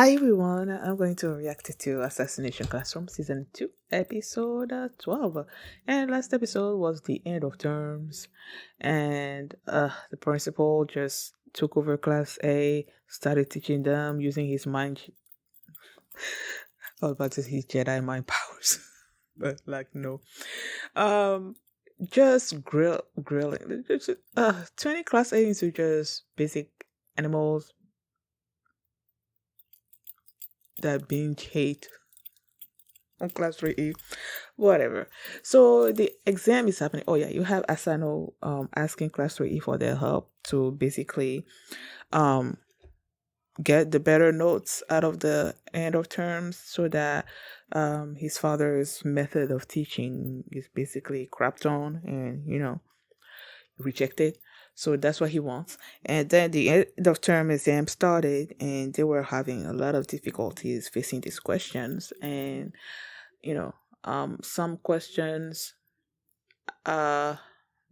Hi everyone, I'm going to react to Assassination Classroom Season 2, Episode 12. And last episode was the end of terms, and the principal just took over Class A, started teaching them using his mind. I was about to say his Jedi mind powers, but like, no. Um, just grilling. 20 Class A into just basic animals that binge hate on Class 3E. Whatever. So the exam is happening. Oh yeah, you have Asano asking class 3E for their help to basically um get the better notes out of the end of terms so that his father's method of teaching is basically crapped on and rejected. So that's what he wants. And then the end of term exam started and they were having a lot of difficulties facing these questions, and you know some questions uh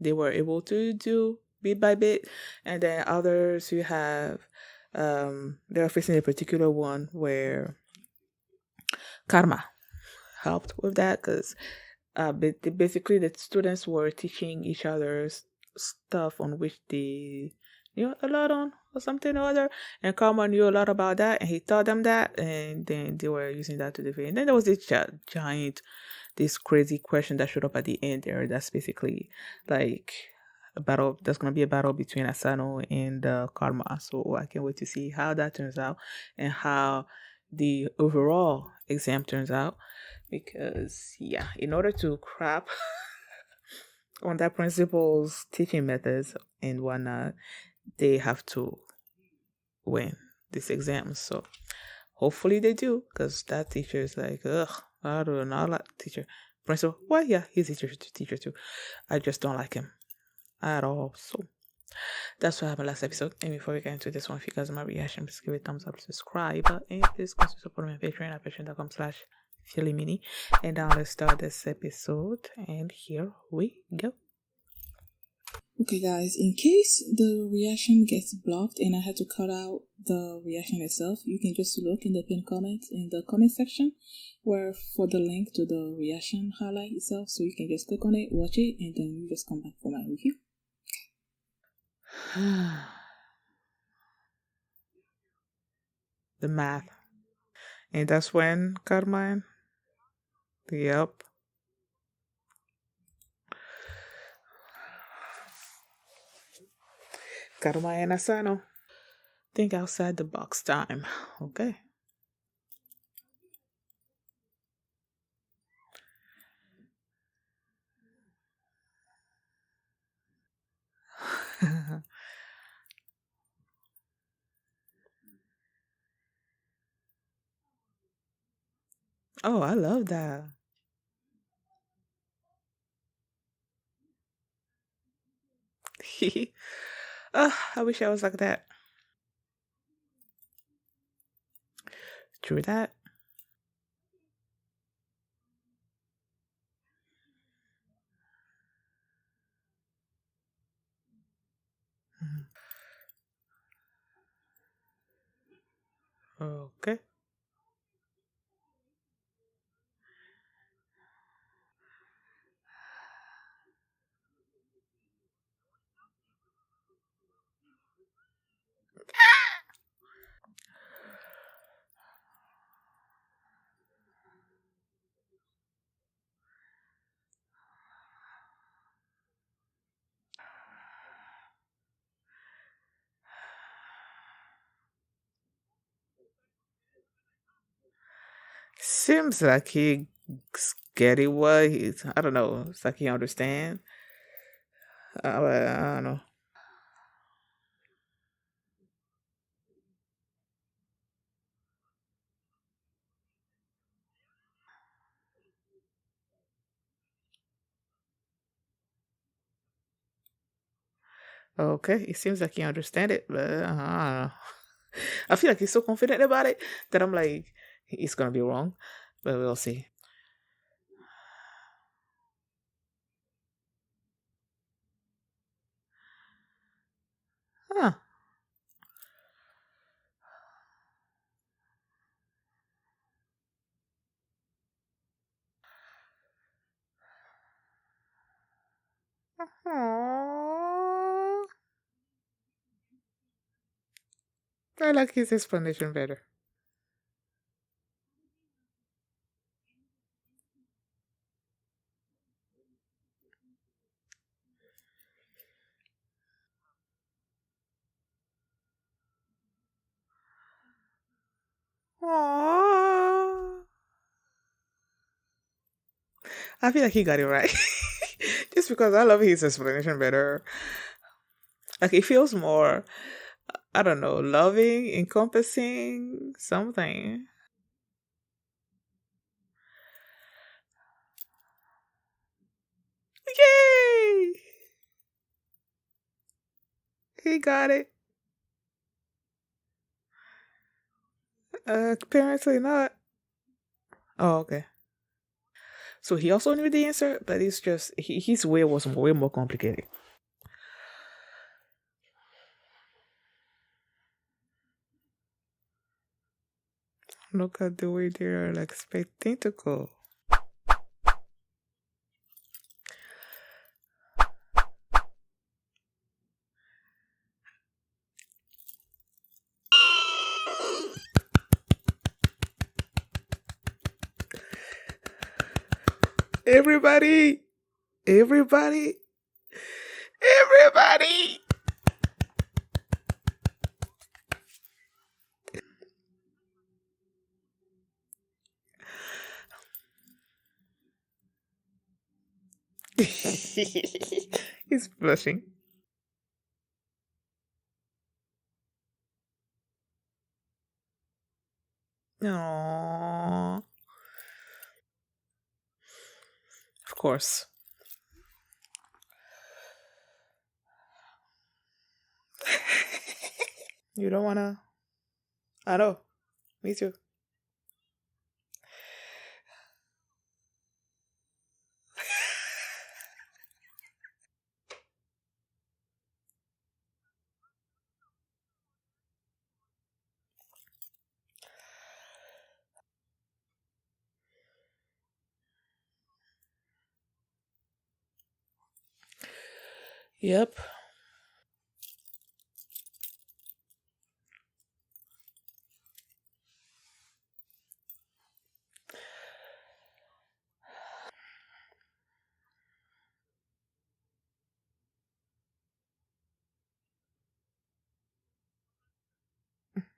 they were able to do bit by bit, and then others you have they're facing a particular one where karma helped with that because basically the students were teaching each other's stuff on which they knew a lot on or something or other, and karma knew a lot about that and he taught them that, and then they were using that to defend. And then there was this giant, this crazy question that showed up at the end there. That's basically like a battle. There's gonna be a battle between Asano and Karma. So I can't wait to see how that turns out and how the overall exam turns out. Because yeah, in order to crap on that principal's teaching methods and whatnot, they have to win this exam. So hopefully they do, because that teacher is like, ugh, I don't know, like teacher. Principal, well, yeah, he's a teacher too. I just don't like him at all. So that's what happened last episode. And before we get into this one, if you guys want my reaction, please give it a thumbs up, subscribe, and please consider supporting my Patreon at patreon.com/philly And now let's start this episode. And here we go. Okay, guys, in case the reaction gets blocked and I had to cut out the reaction itself, you can just look in the pinned comment in the comment section where for the link to the reaction highlight itself, so you can just click on it, watch it, and then you just come back for my review. The math. And that's when Carmine. Yep. Carmine Asano. Think outside the box time. Okay. Oh, I love that. I wish I was like that. True that. Okay. Seems like he get it what he's, I don't know. It's like he understand. I don't know. Okay, it seems like he understand it, but I don't know. I feel like he's so confident about it that I'm like, he's gonna be wrong, but we'll see. Huh. I like his explanation better. Aww. I feel like he got it right. Just because I love his explanation better. Like it feels more, I don't know, loving, encompassing, something. Yay! He got it. Apparently not. Oh, okay. So he also knew the answer, but it's just his way was way more complicated. Look at the way they're like spectacle. Everybody, everybody, everybody. He's blushing. Aww. Of course. You don't wanna. I know. Me too. Yep.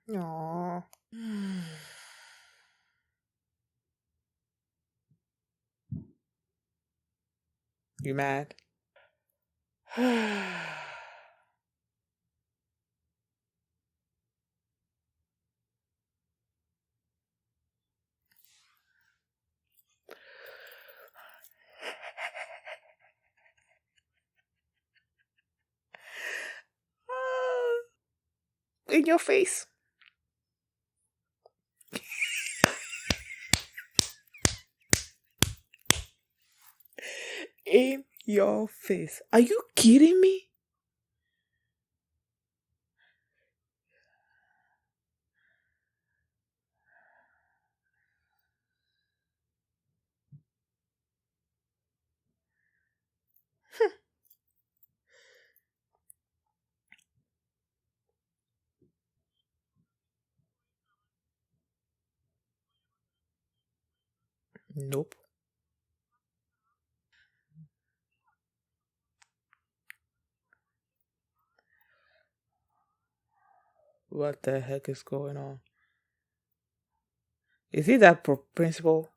Aww. You mad? In your face. In your face. Are you kidding me? Nope. What the heck is going on? Is he that principal?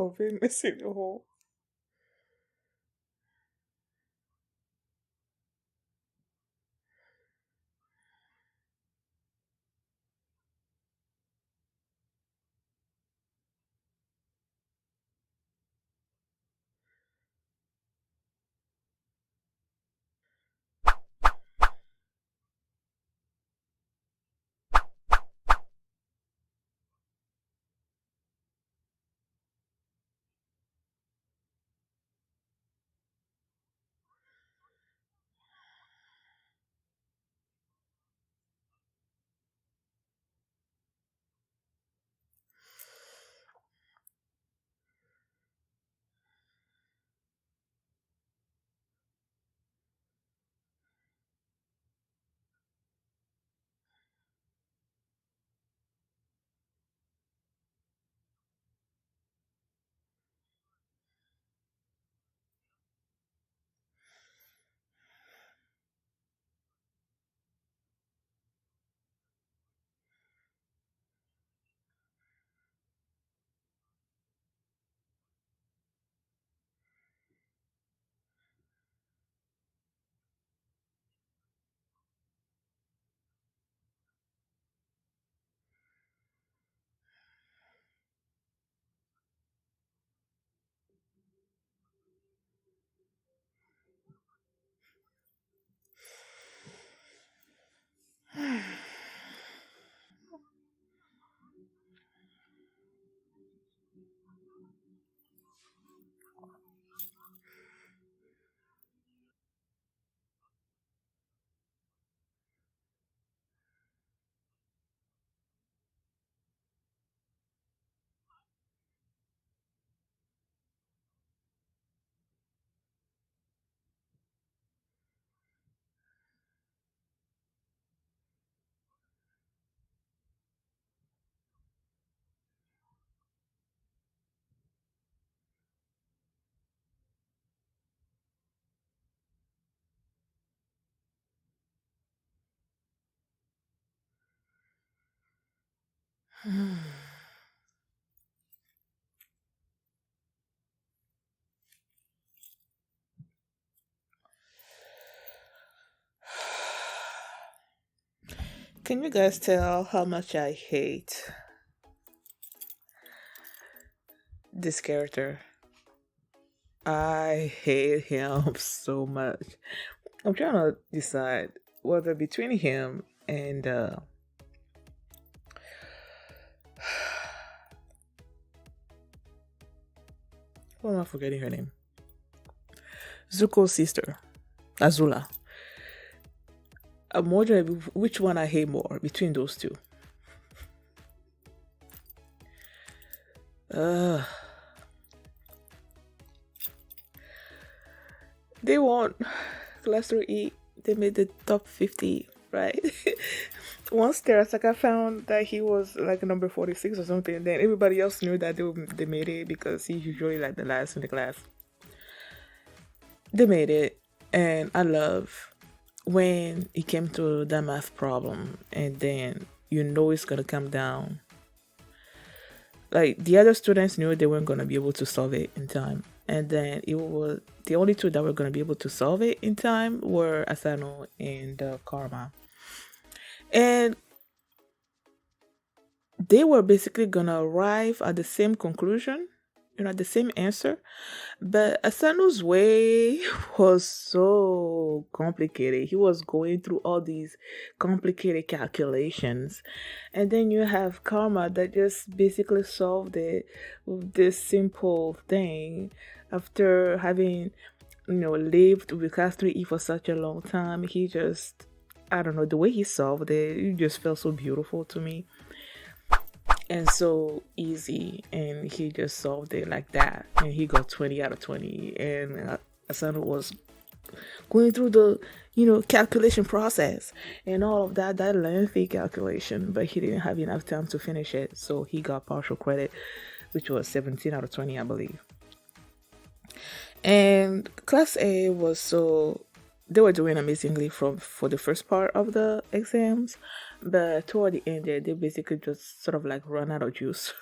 Oh, been missing the whole. Can you guys tell how much I hate this character? I hate him so much. I'm trying to decide whether between him and who am I forgetting her name? Zuko's sister, Azula. I'm wondering which one I hate more between those two. Uh, they won Class 3E. They made the top 50, right? Once Terasaka found that he was like number 46 or something, then everybody else knew that they made it because he's usually like the last in the class. They made it, and I love when it came to the math problem, and then you know it's gonna come down. Like the other students knew they weren't gonna be able to solve it in time, and then it was the only two that were gonna be able to solve it in time were Asano and Karma, and they were basically gonna arrive at the same conclusion, the same answer. But Asano's way was so complicated. He was going through all these complicated calculations. And then you have Karma that just basically solved it with this simple thing after having, lived with Class 3E for such a long time. He just, I don't know, the way he solved it just felt so beautiful to me and so easy, and he just solved it like that, and he got 20 out of 20. And Asano was going through the calculation process and all of that lengthy calculation, but he didn't have enough time to finish it, so he got partial credit, which was 17 out of 20, I believe. And Class A was so they were doing amazingly for the first part of the exams, but toward the end they basically just sort of like run out of juice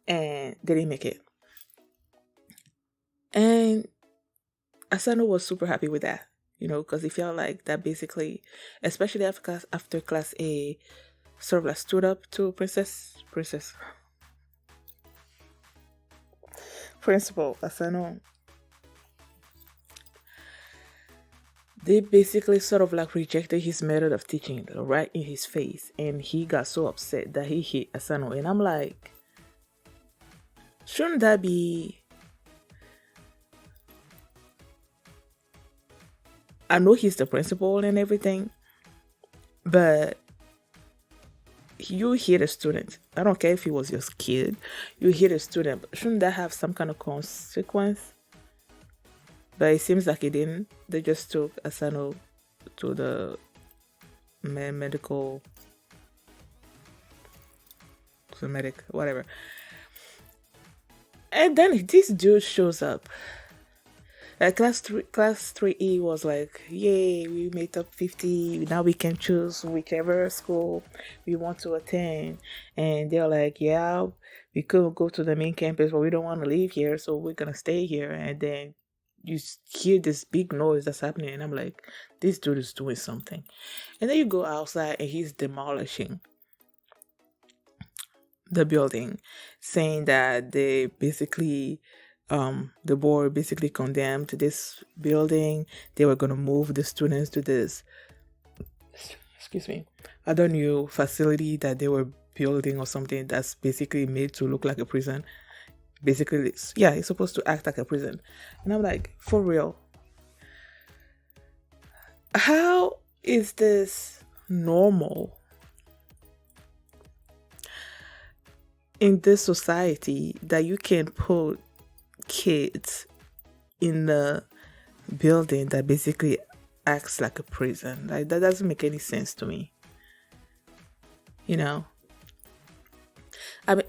and they didn't make it. And Asano was super happy with that, because he felt like that basically, especially after class A sort of like stood up to principal Asano. They basically sort of like rejected his method of teaching right in his face, and he got so upset that he hit Asano. And I'm like, shouldn't that be? I know he's the principal and everything, but you hit a student. I don't care if he was your kid. You hit a student. Shouldn't that have some kind of consequence? But it seems like it didn't. They just took Asano to the medical, to medic, whatever. And then this dude shows up. Class 3E was like, yay, we made top 50. Now we can choose whichever school we want to attend. And they're like, yeah, we could go to the main campus, but we don't want to leave here, so we're gonna stay here. And then you hear this big noise that's happening, and I'm like, this dude is doing something. And then you go outside and he's demolishing the building, saying that they basically the board basically condemned this building. They were going to move the students to this, excuse me, other new facility that they were building or something that's basically made to look like a prison. Basically, yeah, it's supposed to act like a prison. And I'm like, for real? How is this normal in this society that you can put kids in a building that basically acts like a prison? Like, that doesn't make any sense to me. I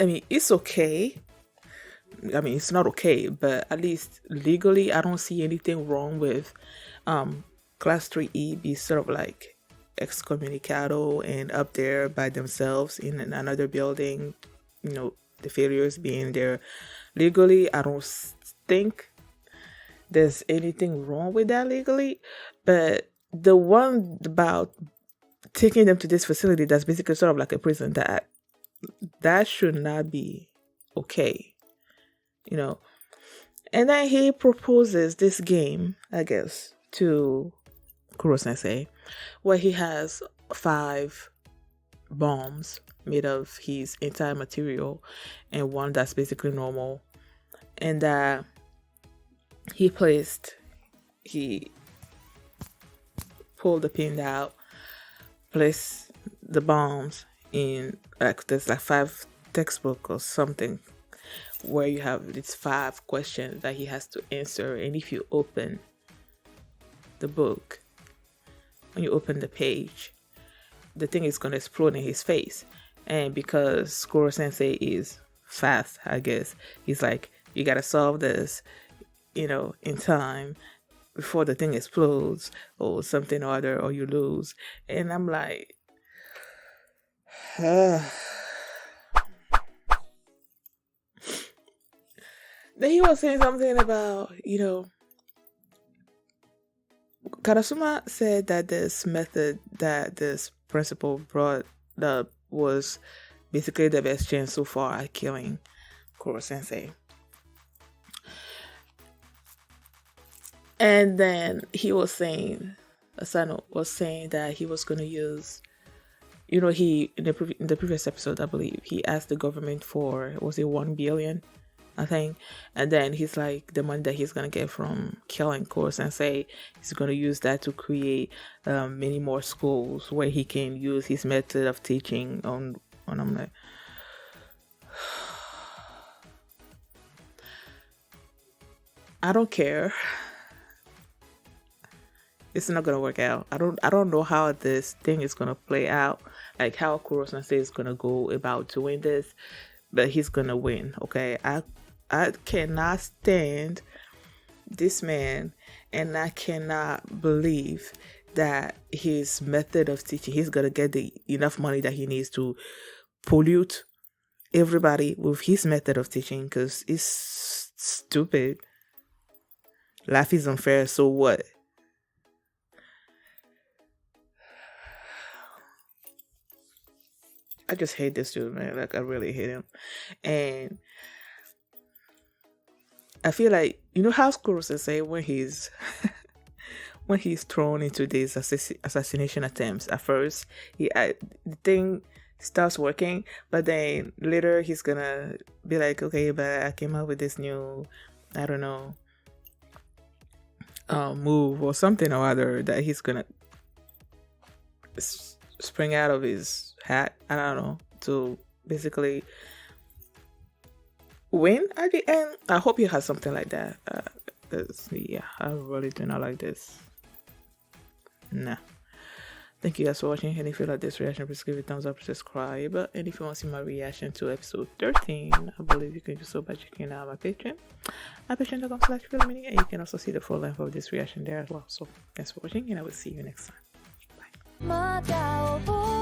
mean, it's okay. I mean, it's not okay, but at least legally, I don't see anything wrong with Class 3E be sort of like excommunicado and up there by themselves in another building, the failures being there legally. I don't think there's anything wrong with that legally, but the one about taking them to this facility that's basically sort of like a prison, that should not be okay, you know. And then he proposes this game, I guess, to Kuro Sensei, where he has 5 bombs made of his entire material and one that's basically normal. And he pulled the pin out, placed the bombs in, like, there's like 5 textbook or something where you have these 5 questions that he has to answer. And if you open the book, when you open the page, the thing is going to explode in his face. And because Kuro Sensei is fast, I guess, he's like, you got to solve this, in time before the thing explodes or something or other, or you lose. And I'm like, then he was saying something about, Karasuma said that this method that this principal brought up was basically the best chance so far at killing Kuro Sensei. And then he was saying, Asano was saying that he was going to use, he, in the previous episode, I believe, he asked the government for, was it 1 billion? I think. And then he's like, the money that he's going to get from killing Kuro Sensei, he's going to use that to create many more schools where he can use his method of teaching on I'm like, I don't care. It's not gonna work out. I don't know how this thing is gonna play out, like how Kuro Sensei is gonna go about doing this, but he's gonna win. Okay, I cannot stand this man, and I cannot believe that his method of teaching, he's gonna get enough money that he needs to pollute everybody with his method of teaching, because it's stupid. Life is unfair, so what? I just hate this dude, man. Like, I really hate him. And I feel like, how Kuro Sensei, when he's when he's thrown into these assassination attempts, at first the thing starts working, but then later he's gonna be like, okay, but I came up with this new, I don't know, move or something or other that he's gonna spring out of his hat, I don't know, to basically win at the end. I hope you have something like that. Yeah, I really do not like this. Nah. Thank you guys for watching. And if you like this reaction, please give it a thumbs up, subscribe. And if you want to see my reaction to episode 13, I believe you can do so by checking out my Patreon at patreon.com/filmini, and you can also see the full length of this reaction there as well. So thanks for watching, and I will see you next time. Bye.